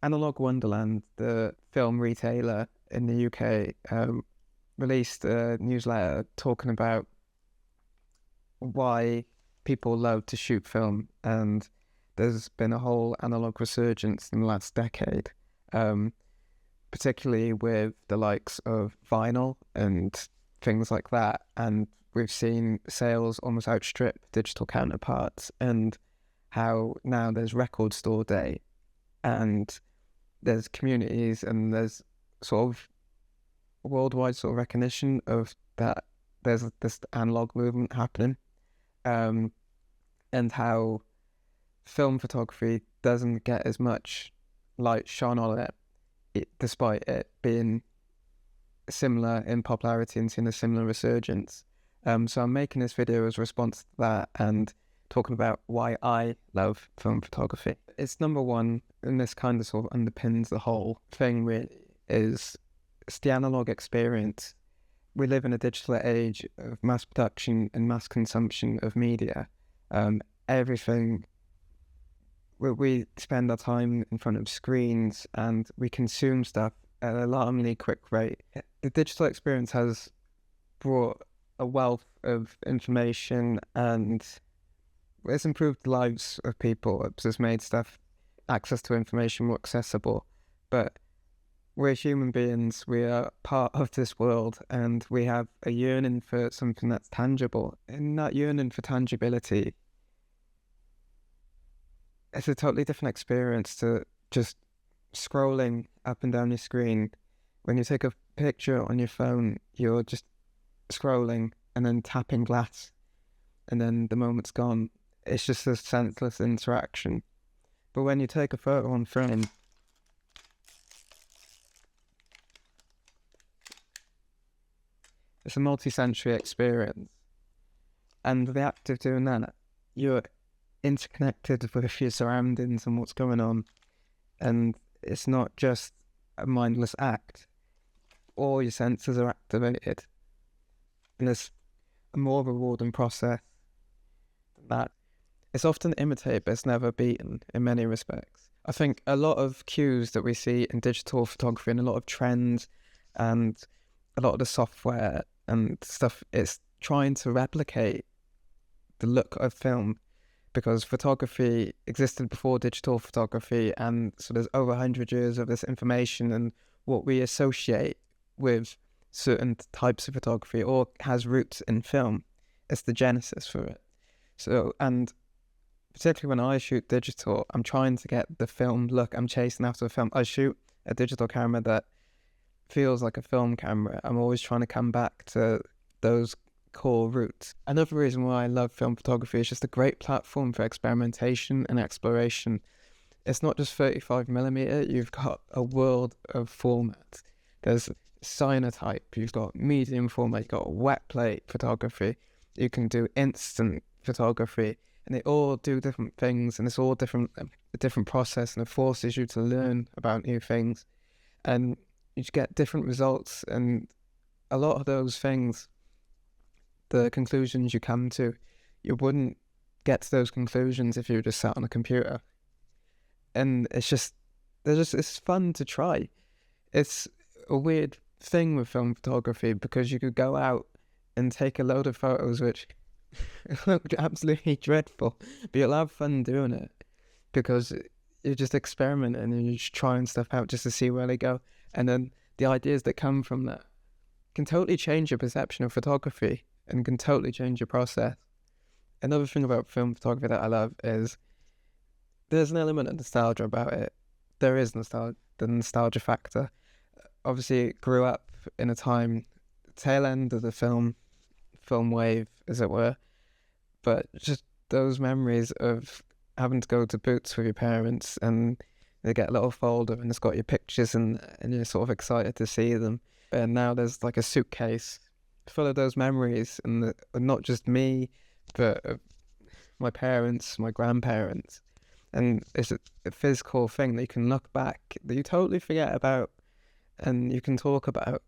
Analogue Wonderland, the film retailer in the UK, released a newsletter talking about why people love to shoot film, and there's been a whole analog resurgence in the last decade, particularly with the likes of vinyl and things like that. And we've seen sales almost outstrip digital counterparts, and how now there's record store day, and there's communities, and there's sort of worldwide sort of recognition of that there's this analog movement happening, and how film photography doesn't get as much light shone on it, despite it being similar in popularity and seeing a similar resurgence. So I'm making this video as a response to that and talking about why I love film photography. It's number one, and this kind of sort of underpins the whole thing really, is it's the analog experience. We live in a digital age of mass production and mass consumption of media. Everything, we spend our time in front of screens and we consume stuff at an alarmingly quick rate. The digital experience has brought a wealth of information, and it's improved the lives of people. It's made access to information more accessible. But we're human beings, we are part of this world, and we have a yearning for something that's tangible. And that yearning for tangibility, it's a totally different experience to just scrolling up and down your screen. When you take a picture on your phone, you're just scrolling and then tapping glass, and then the moment's gone. It's just a senseless interaction. But when you take a photo on film, it's a multi-sensory experience. And the act of doing that, you're interconnected with your surroundings and what's going on. And it's not just a mindless act. All your senses are activated. And there's a more rewarding process than that. It's often imitated, but it's never beaten in many respects. I think a lot of cues that we see in digital photography and a lot of trends and a lot of the software and stuff, it's trying to replicate the look of film, because photography existed before digital photography, and so there's over 100 years of this information, and what we associate with certain types of photography or has roots in film. It's the genesis for it. So, and particularly when I shoot digital, I'm trying to get the film look. I'm chasing after the film. I shoot a digital camera that feels like a film camera. I'm always trying to come back to those core roots. Another reason why I love film photography is just a great platform for experimentation and exploration. It's not just 35mm, you've got a world of formats. There's cyanotype, you've got medium format, you've got wet plate photography, you can do instant photography, and they all do different things, and it's all different, a different process, and it forces you to learn about new things, and you get different results. And a lot of those things, the conclusions you come to, you wouldn't get to those conclusions if you were just sat on a computer. And it's fun to try. It's a weird thing with film photography, because you could go out and take a load of photos which look absolutely dreadful, but you'll have fun doing it because you're just experimenting and you're just trying stuff out just to see where they go. And then the ideas that come from that can totally change your perception of photography and can totally change your process. Another thing about film photography that I love is there's an element of nostalgia about it. There is the nostalgia factor. Obviously, it grew up in a time, tail end of the film wave, as it were. But just those memories of having to go to Boots with your parents, and they get a little folder and it's got your pictures, and you're sort of excited to see them. And now there's like a suitcase full of those memories, and not just me, but my parents, my grandparents. And it's a physical thing that you can look back, that you totally forget about, and you can talk about,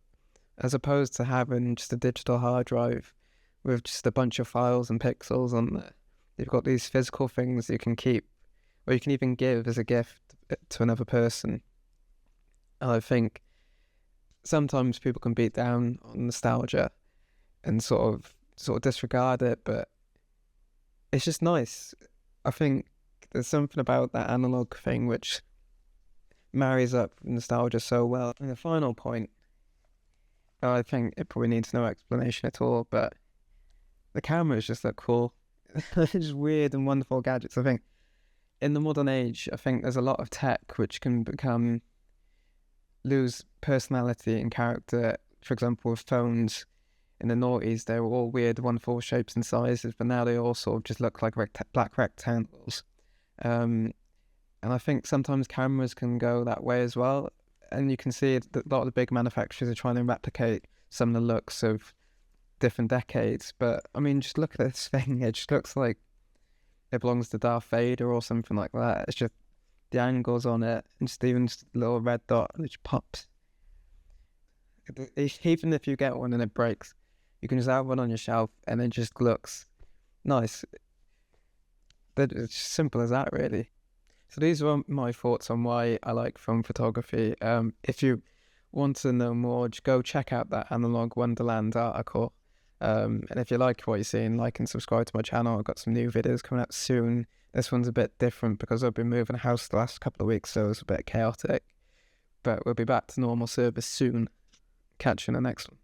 as opposed to having just a digital hard drive with just a bunch of files and pixels on there. You've got these physical things you can keep, or you can even give as a gift to another person. And I think sometimes people can beat down on nostalgia and sort of disregard it, but it's just nice. I think there's something about that analog thing which marries up nostalgia so well. And the final point, I think it probably needs no explanation at all, but the cameras just look cool. They're just weird and wonderful gadgets. I think in the modern age, I think there's a lot of tech which can lose personality and character. For example, with phones in the noughties, they were all weird, wonderful shapes and sizes, but now they all sort of just look like black rectangles. And I think sometimes cameras can go that way as well. And you can see that a lot of the big manufacturers are trying to replicate some of the looks of different decades. But I mean, just look at this thing. It just looks like it belongs to Darth Vader or something like that. It's just the angles on it, and just even just a little red dot, and it just pops. Even if you get one and it breaks, you can just have one on your shelf, and it just looks nice. It's simple as that, really. So these are my thoughts on why I like film photography. If you want to know more, just go check out that Analogue Wonderland article. And if you like what you're seeing, like and subscribe to my channel. I've got some new videos coming out soon. This one's a bit different because I've been moving house the last couple of weeks, so it's a bit chaotic. But we'll be back to normal service soon. Catch you in the next one.